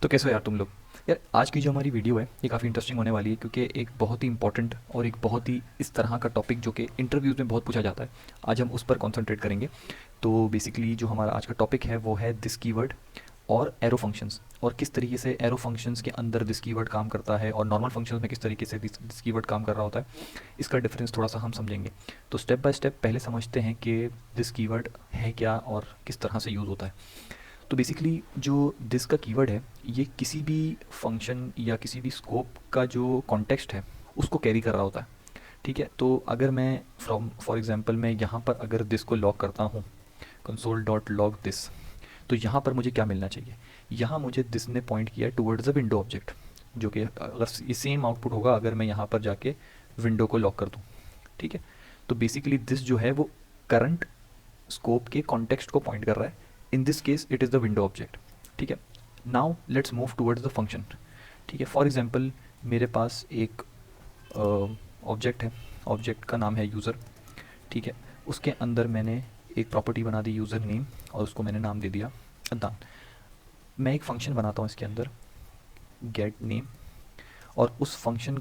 तो कैसे हो यार तुम लोग। यार आज की जो हमारी वीडियो है ये काफ़ी इंटरेस्टिंग होने वाली है क्योंकि एक बहुत ही इंपॉर्टेंट और एक बहुत ही इस तरह का टॉपिक जो कि इंटरव्यूज़ में बहुत पूछा जाता है, आज हम उस पर कंसंट्रेट करेंगे। तो बेसिकली जो हमारा आज का टॉपिक है वो है दिस कीवर्ड और एरो फंक्शंस, और किस तरीके से एरो फंक्शंस के अंदर दिस कीवर्ड काम करता है और नॉर्मल फंक्शंस में किस तरीके से दिस कीवर्ड काम कर रहा होता है, इसका डिफरेंस थोड़ा सा हम समझेंगे। तो स्टेप बाय स्टेप पहले समझते हैं कि दिस कीवर्ड है क्या और किस तरह से यूज़ होता है। तो बेसिकली जो दिस का कीवर्ड है ये किसी भी फंक्शन या किसी भी स्कोप का जो कॉन्टेक्स्ट है उसको कैरी कर रहा होता है। ठीक है, तो अगर मैं फ्रॉम फॉर एग्जांपल मैं यहाँ पर अगर दिस को लॉग करता हूँ, कंसोल डॉट लॉग दिस, तो यहाँ पर मुझे क्या मिलना चाहिए। यहाँ मुझे दिस ने पॉइंट किया टूवर्ड्स द विंडो ऑब्जेक्ट, जो कि अगर ये सेम आउटपुट होगा अगर मैं यहाँ पर जाके विंडो को लॉक कर दूँ। ठीक है, तो बेसिकली दिस जो है वो करंट स्कोप के कॉन्टेक्स्ट को पॉइंट कर रहा है। In this case it is the window object. ठीक है, now let's move towards the function. ठीक है, फॉर एग्जांपल मेरे पास एक ऑब्जेक्ट है, ऑब्जेक्ट का नाम है यूज़र। ठीक है, उसके अंदर मैंने एक प्रॉपर्टी बना दी यूज़र नेम और उसको मैंने नाम दे दिया अदान। मैं एक फ़ंक्शन बनाता हूँ इसके अंदर गेट नेम, और फंक्शन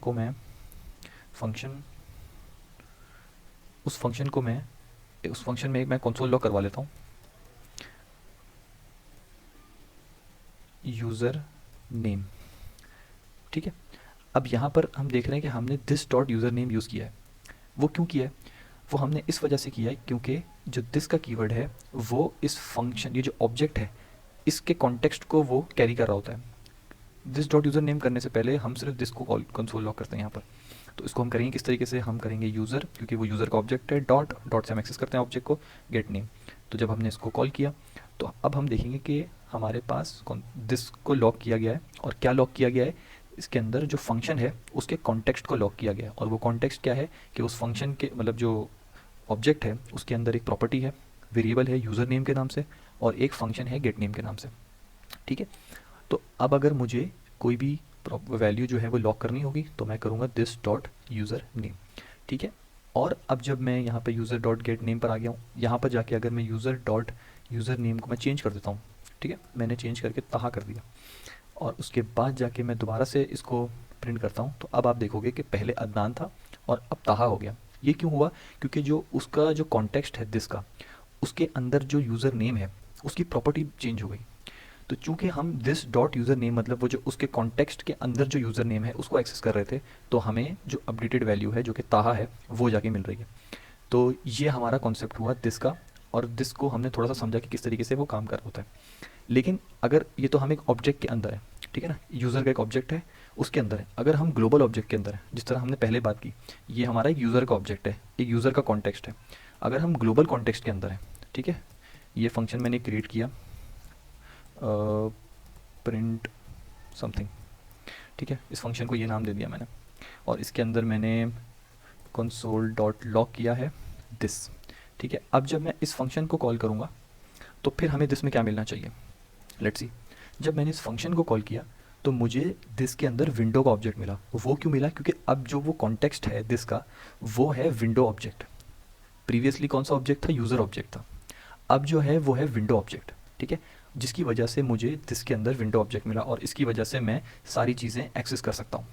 उस फंक्शन में मैं कंसोल लॉग करवा लेता हूँ यूज़र नेम। ठीक है, अब यहाँ पर हम देख रहे हैं कि हमने this dot user name use किया है। वो क्यों किया है? वो हमने इस वजह से किया है क्योंकि जो दिस का कीवर्ड है वो इस फंक्शन, ये जो ऑब्जेक्ट है इसके कॉन्टेक्स्ट को वो कैरी कर रहा होता है। दिस डॉट यूज़र नेम करने से पहले हम सिर्फ दिस को कंसोल लॉग करते हैं यहाँ पर। तो इसको हम करेंगे किस तरीके से, हम करेंगे यूज़र, क्योंकि वो यूज़र का ऑब्जेक्ट है, डॉट डॉट से हम एक्सेस करते हैं ऑब्जेक्ट को, गेट नेम। तो जब हमने इसको कॉल किया तो अब हम देखेंगे कि हमारे पास दिस को लॉक किया गया है, और क्या लॉक किया गया है, इसके अंदर जो फंक्शन है उसके कॉन्टेक्स्ट को लॉक किया गया है। और वो कॉन्टेक्स्ट क्या है कि उस फंक्शन के मतलब जो ऑब्जेक्ट है उसके अंदर एक प्रॉपर्टी है, वेरिएबल है यूज़र नेम के नाम से, और एक फंक्शन है गेट नेम के नाम से। ठीक है, तो अब अगर मुझे कोई भी वैल्यू जो है वो लॉक करनी होगी तो मैं करूँगा दिस डॉट यूज़र नेम। ठीक है, और अब जब मैं यहाँ पे यूज़र डॉट गेट नेम पर आ गया हूँ, यहाँ पर जाके अगर मैं यूज़र डॉट यूज़र नेम को मैं चेंज कर देता हूँ। ठीक है, मैंने चेंज करके ताहा कर दिया, और उसके बाद जाके मैं दोबारा से इसको प्रिंट करता हूँ, तो अब आप देखोगे कि पहले अदनान था और अब ताहा हो गया। ये क्यों हुआ? क्योंकि जो उसका जो कॉन्टेक्स्ट है दिस का, उसके अंदर जो यूज़र नेम है उसकी प्रॉपर्टी चेंज हो गई। तो चूंकि हम दिस डॉट यूज़र नेम मतलब वो जो उसके कॉन्टेक्स्ट के अंदर जो यूज़र नेम है उसको एक्सेस कर रहे थे, तो हमें जो अपडेटेड वैल्यू है जो कि ताहा है वो जाके मिल रही है। तो ये हमारा कॉन्सेप्ट हुआ दिस का, और दिस को हमने थोड़ा सा समझा कि किस तरीके से वो काम कर रहा होता है। लेकिन अगर ये तो हम एक ऑब्जेक्ट के अंदर है, ठीक है ना, यूज़र का एक ऑब्जेक्ट है उसके अंदर है। अगर हम ग्लोबल ऑब्जेक्ट के अंदर है, जिस तरह हमने पहले बात की, ये हमारा एक यूज़र का ऑब्जेक्ट है, एक यूज़र का कॉन्टेक्स्ट है। अगर हम ग्लोबल कॉन्टेक्स्ट के अंदर है, ठीक है, ये फंक्शन मैंने क्रिएट किया प्रिंट समथिंग। ठीक है, इस फंक्शन को ये नाम दे दिया मैंने, और इसके अंदर मैंने कंसोल डॉट लॉग किया है दिस। ठीक है, अब जब मैं इस फंक्शन को कॉल करूँगा तो फिर हमें दिस में क्या मिलना चाहिए, लेट्स सी। जब मैंने इस फंक्शन को कॉल किया तो मुझे दिस के अंदर विंडो का ऑब्जेक्ट मिला। वो क्यों मिला? क्योंकि अब जो वो कॉन्टेक्स्ट है दिस का वो है विंडो ऑब्जेक्ट। प्रीवियसली कौन सा ऑब्जेक्ट था? यूज़र ऑब्जेक्ट था। अब जो है वो है विंडो ऑब्जेक्ट। ठीक है, जिसकी वजह से मुझे इसके अंदर विंडो ऑब्जेक्ट मिला, और इसकी वजह से मैं सारी चीज़ें एक्सेस कर सकता हूँ।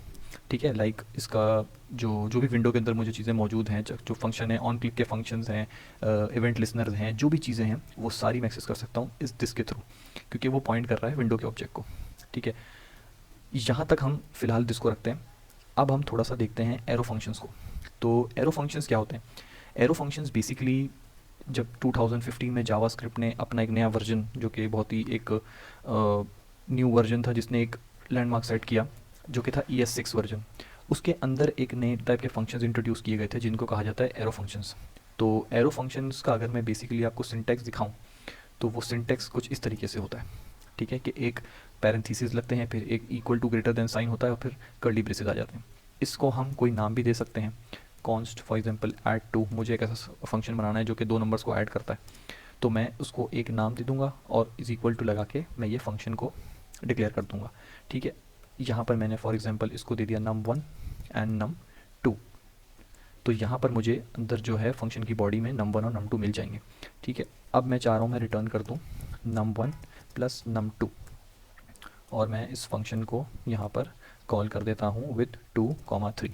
ठीक है, लाइक इसका जो जो भी विंडो के अंदर मुझे चीज़ें मौजूद हैं, जो फंक्शन है, ऑन क्लिक के फंक्शंस हैं, इवेंट लिसनर्स हैं, जो भी चीज़ें हैं वो सारी मैं एक्सेस कर सकता हूँ इस दिस के थ्रू, क्योंकि वो पॉइंट कर रहा है विंडो के ऑब्जेक्ट को। ठीक है, यहाँ तक हम फिलहाल दिस को रखते हैं। अब हम थोड़ा सा देखते हैं एरो फंक्शंस को। तो एरो फंक्शंस क्या होते हैं? एरो फंक्शंस बेसिकली जब 2015 में जावास्क्रिप्ट ने अपना एक नया वर्जन, जो कि बहुत ही एक न्यू वर्जन था जिसने एक लैंडमार्क सेट किया, जो कि था ES6 वर्जन, उसके अंदर एक नए टाइप के फंक्शंस इंट्रोड्यूस किए गए थे जिनको कहा जाता है एरो फंक्शंस। तो एरो फंक्शंस का अगर मैं बेसिकली आपको सिंटैक्स दिखाऊं तो वो सिंटैक्स कुछ इस तरीके से होता है। ठीक है, कि एक पैरेंथेसिस लगते हैं, फिर एक equal to greater than sign होता है, और फिर कर्ली ब्रेसेस आ जाते हैं। इसको हम कोई नाम भी दे सकते हैं, const for example add two. मुझे एक ऐसा फंक्शन बनाना है जो कि दो नंबर्स को ऐड करता है, तो मैं उसको एक नाम दे दूंगा और इज इक्वल टू लगा के मैं ये फंक्शन को डिक्लेयर कर दूंगा। ठीक है, यहाँ पर मैंने फॉर एग्जांपल इसको दे दिया num1 एंड num2। तो यहाँ पर मुझे अंदर जो है फंक्शन की बॉडी में num1 और num2 मिल जाएंगे। ठीक है, अब मैं चाह रहा हूँ मैं रिटर्न कर दूँ num1 प्लस num2, और मैं इस फंक्शन को यहाँ पर कॉल कर देता हूँ विथ 2, 3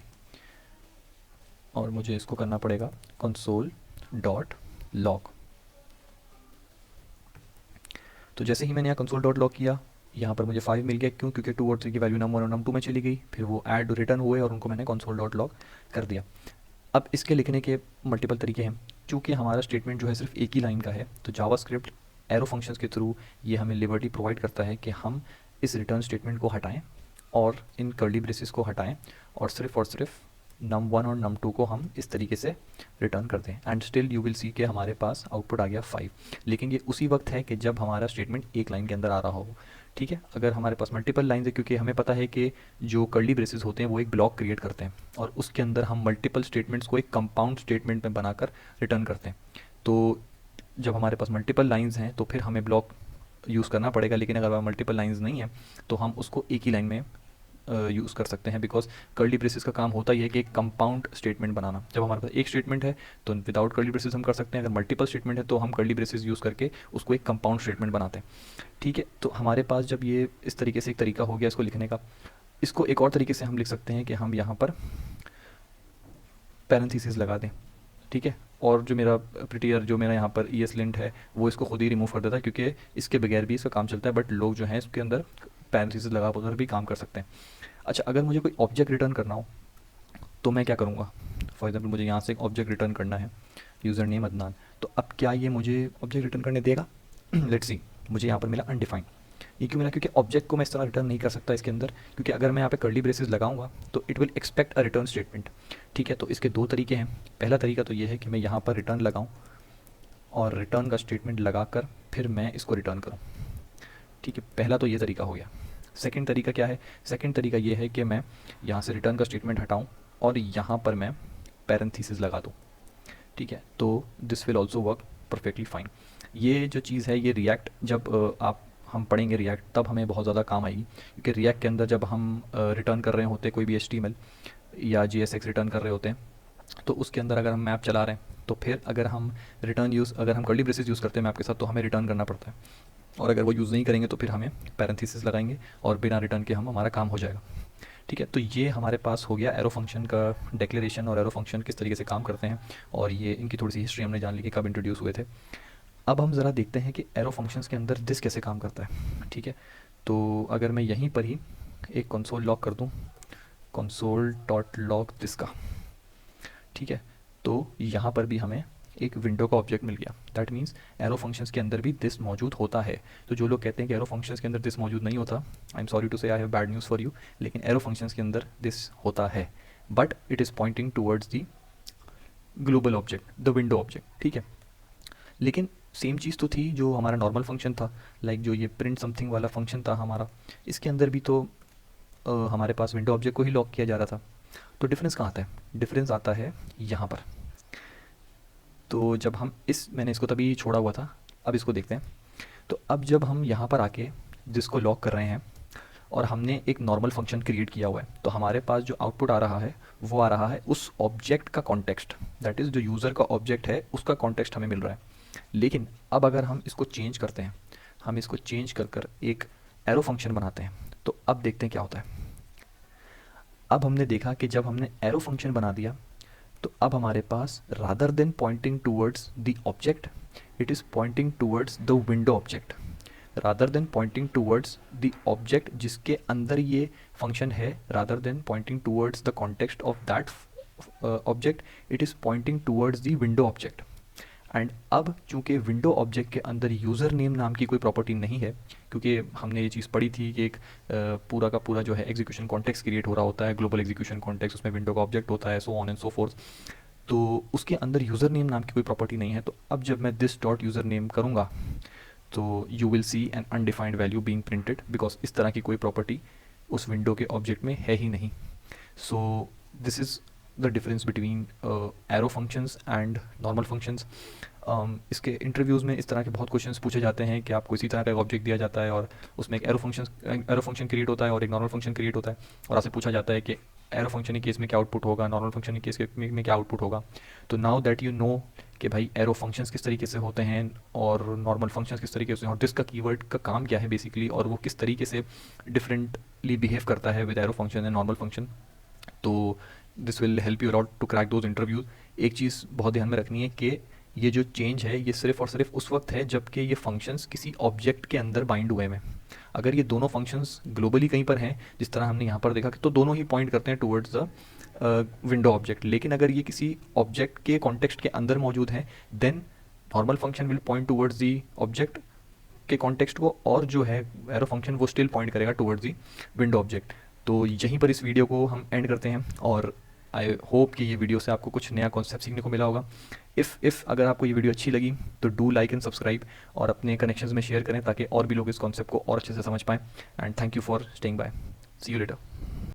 और मुझे इसको करना पड़ेगा console.log। तो जैसे ही मैंने यहाँ console.log किया, यहाँ पर मुझे 5 मिल गया। क्यों? क्योंकि 2 और 3 की वैल्यू num1 और num2 में चली गई, फिर वो ऐड रिटर्न हुए और उनको मैंने console.log कर दिया। अब इसके लिखने के मल्टीपल तरीके हैं। चूँकि हमारा स्टेटमेंट जो है सिर्फ एक ही लाइन का है, तो जावास्क्रिप्ट एरो फंक्शंस के थ्रू ये हमें लिबर्टी प्रोवाइड करता है कि हम इस रिटर्न स्टेटमेंट को हटाएं और इन कर्ली ब्रेसेस को हटाएं और सिर्फ num1 और num2 को हम इस तरीके से रिटर्न कर दें। एंड स्टिल यू विल सी कि हमारे पास आउटपुट आ गया 5। लेकिन ये उसी वक्त है कि जब हमारा स्टेटमेंट एक लाइन के अंदर आ रहा हो। ठीक है, अगर हमारे पास मल्टीपल लाइन है, क्योंकि हमें पता है कि जो कर्ली ब्रेसेस होते हैं वो एक ब्लॉक क्रिएट करते हैं और उसके अंदर हम मल्टीपल स्टेटमेंट्स को एक कंपाउंड स्टेटमेंट में बनाकर रिटर्न करते हैं। तो जब हमारे पास मल्टीपल लाइंस हैं तो फिर हमें ब्लॉक यूज़ करना पड़ेगा, लेकिन अगर मल्टीपल लाइंस नहीं है तो हम उसको एक ही लाइन में यूज़ कर सकते हैं, बिकॉज कर्ली ब्रेसेस का काम होता ही है कि एक कंपाउंड स्टेटमेंट बनाना। जब हमारे पास एक स्टेटमेंट है तो विदाउट कर्ली ब्रेसेस हम कर सकते हैं, अगर मल्टीपल स्टेटमेंट है तो हम कर्ली ब्रेसेस यूज़ करके उसको एक कंपाउंड स्टेटमेंट बनाते हैं। ठीक है, तो हमारे पास जब ये इस तरीके से एक तरीका हो गया इसको लिखने का, इसको एक और तरीके से हम लिख सकते हैं कि हम यहाँ पर पैरेंथेसिस लगा दें। ठीक है, और जो मेरा प्रिटियर जो मेरा यहाँ पर ESLint है वो इसको खुद ही रिमूव कर देता है, क्योंकि इसके बगैर भी इसका काम चलता है, बट लोग जो हैं इसके अंदर पैरेंथेसिस लगा कर भी काम कर सकते हैं। अच्छा, अगर मुझे कोई ऑब्जेक्ट रिटर्न करना हो तो मैं क्या करूँगा? फॉर एग्जांपल मुझे यहाँ से एक ऑब्जेक्ट रिटर्न करना है, यूज़र नेम अदनान। तो अब क्या ये मुझे ऑब्जेक्ट रिटर्न करने देगा? लेट्स सी, मुझे यहाँ पर मिला अनडिफाइंड। ये क्यों मिला? क्योंकि ऑब्जेक्ट को मैं इस तरह रिटर्न नहीं कर सकता इसके अंदर, क्योंकि अगर मैं यहाँ पे कर्ली ब्रेसेस लगाऊंगा तो it will expect a return statement. ठीक है, तो इसके दो तरीके हैं। पहला तरीका तो ये है कि मैं यहाँ पर रिटर्न लगाऊँ और रिटर्न का स्टेटमेंट लगाकर फिर मैं इसको रिटर्न करूँ। ठीक है, पहला तो ये तरीका हो गया। सेकंड तरीका क्या है? सेकंड तरीका ये है कि मैं यहाँ से रिटर्न का स्टेटमेंट हटाऊँ और यहाँ पर मैं पैरेंथेसिस लगा दूँ। ठीक है, तो this will also work perfectly fine. ये जो चीज़ है ये रिएक्ट जब हम पढ़ेंगे रिएक्ट तब हमें बहुत ज़्यादा काम आएगी, क्योंकि रिएक्ट के अंदर जब हम रिटर्न कर रहे होते हैं कोई भी HTML या JSX रिटर्न कर रहे होते हैं, तो उसके अंदर अगर हम मैप चला रहे हैं तो फिर अगर हम अगर हम कर्ली ब्रेसेस यूज़ करते हैं मैप के साथ तो हमें रिटर्न करना पड़ता है, और अगर वो यूज़ नहीं करेंगे तो फिर हमें पैरेंथेसिस लगाएंगे और बिना रिटर्न के हमारा काम हो जाएगा। ठीक है, तो ये हमारे पास हो गया एरो फंक्शन का डिक्लेरेशन और एरो फंक्शन किस तरीके से काम करते हैं, और ये इनकी थोड़ी सी हिस्ट्री हमने जान ली कि कब इंट्रोड्यूस हुए थे। अब हम ज़रा देखते हैं कि एरो फंक्शंस के अंदर दिस कैसे काम करता है। ठीक है, तो अगर मैं यहीं पर ही एक कंसोल लॉग कर दूं, console.log दिस का। ठीक है, तो यहाँ पर भी हमें एक विंडो का ऑब्जेक्ट मिल गया। दैट मीन्स एरो फंक्शंस के अंदर भी दिस मौजूद होता है। तो जो लोग कहते हैं कि एरो फंक्शंस के अंदर दिस मौजूद नहीं होता, आई एम सॉरी टू से, I have bad news for you, लेकिन एरो फंक्शंस के अंदर दिस होता है, but it is pointing towards the global object, the window object. ठीक है, लेकिन सेम चीज़ तो थी जो हमारा नॉर्मल फंक्शन था, लाइक जो ये प्रिंट समथिंग वाला फंक्शन था हमारा, इसके अंदर भी तो हमारे पास विंडो ऑब्जेक्ट को ही लॉक किया जा रहा था। तो डिफरेंस कहाँ आता है? डिफरेंस आता है यहाँ पर। तो जब हम मैंने इसको तभी छोड़ा हुआ था, अब इसको देखते हैं। तो अब जब हम यहाँ पर आके जिसको लॉक कर रहे हैं और हमने एक नॉर्मल फंक्शन क्रिएट किया हुआ है, तो हमारे पास जो आउटपुट आ रहा है वो आ रहा है उस ऑब्जेक्ट का कॉन्टेक्स्ट, दैट इज़ जो यूज़र का ऑब्जेक्ट है उसका कॉन्टेक्स्ट हमें मिल रहा है। लेकिन अब अगर हम इसको चेंज करते हैं, हम इसको चेंज कर एक एरो फंक्शन बनाते हैं, तो अब देखते हैं क्या होता है। अब हमने देखा कि जब हमने एरो फंक्शन बना दिया तो अब हमारे पास rather than pointing towards the object, it is pointing towards the window object. Rather than pointing towards the object जिसके अंदर ये फंक्शन है, rather than pointing towards the context of that object, it is pointing towards the window object. And अब चूंकि window object के अंदर user name नाम की कोई प्रॉपर्टी नहीं है, क्योंकि हमने ये चीज़ पढ़ी थी कि एक पूरा का पूरा जो है एग्जीक्यूशन कॉन्टेक्स्ट क्रिएट हो रहा होता है, ग्लोबल एग्जीक्यूशन कॉन्टेक्स्ट, उसमें विंडो का ऑब्जेक्ट होता है, so on and so fourth. तो उसके अंदर यूज़र नेम नाम की कोई प्रॉपर्टी नहीं है। तो अब जब मैं दिस डॉट यूज़र नेम करूँगा तो you will see an undefined value being printed, because इस तरह की कोई प्रॉपर्टी उस विंडो के ऑब्जेक्ट में है ही नहीं। So this is the difference between arrow functions and normal functions. इसके इंटरव्यूज़ में इस तरह के बहुत क्वेश्चंस पूछे जाते हैं कि आपको इसी तरह का एक ऑब्जेक्ट दिया जाता है और उसमें एक एरो फंक्शन क्रिएट होता है और एक नॉर्मल फंक्शन क्रिएट होता है, और आपसे पूछा जाता है कि एरो फंक्शन के केस में क्या आउटपुट होगा, नॉर्मल फंक्शन के केस में क्या आउटपुट होगा। तो नाउ दैट यू नो कि भाई एरो फंक्शंस किस तरीके से होते हैं और नॉर्मल फंक्शंस किस तरीके से हैं और दिस का कीवर्ड का काम क्या है बेसिकली, और वो किस तरीके से डिफरेंटली बिहेव करता है with arrow function and normal function. तो this will help you a lot to crack those interviews. एक चीज़ बहुत ध्यान में रखनी है कि ये जो चेंज है ये सिर्फ और सिर्फ उस वक्त है जबकि ये फंक्शंस किसी ऑब्जेक्ट के अंदर बाइंड हुए हैं। अगर ये दोनों फंक्शंस ग्लोबली कहीं पर हैं, जिस तरह हमने यहाँ पर देखा कि तो दोनों ही पॉइंट करते हैं टुवर्ड्स द विंडो ऑब्जेक्ट, लेकिन अगर ये किसी ऑब्जेक्ट के कॉन्टेक्स्ट के अंदर मौजूद हैं then normal function will point towards the object के कॉन्टेक्स्ट को, और जो है एरो फंक्शन वो स्टिल पॉइंट करेगा टुवर्ड्स दी विंडो ऑब्जेक्ट। तो यहीं पर इस वीडियो को हम एंड करते हैं और आई होप कि ये वीडियो से आपको कुछ नया कॉन्सेप्ट सीखने को मिला होगा। इफ़ अगर आपको ये वीडियो अच्छी लगी तो डू लाइक एंड सब्सक्राइब और अपने कनेक्शंस में शेयर करें ताकि और भी लोग इस कॉन्सेप्ट को और अच्छे से समझ पाएँ। And thank you for staying by. See you letter.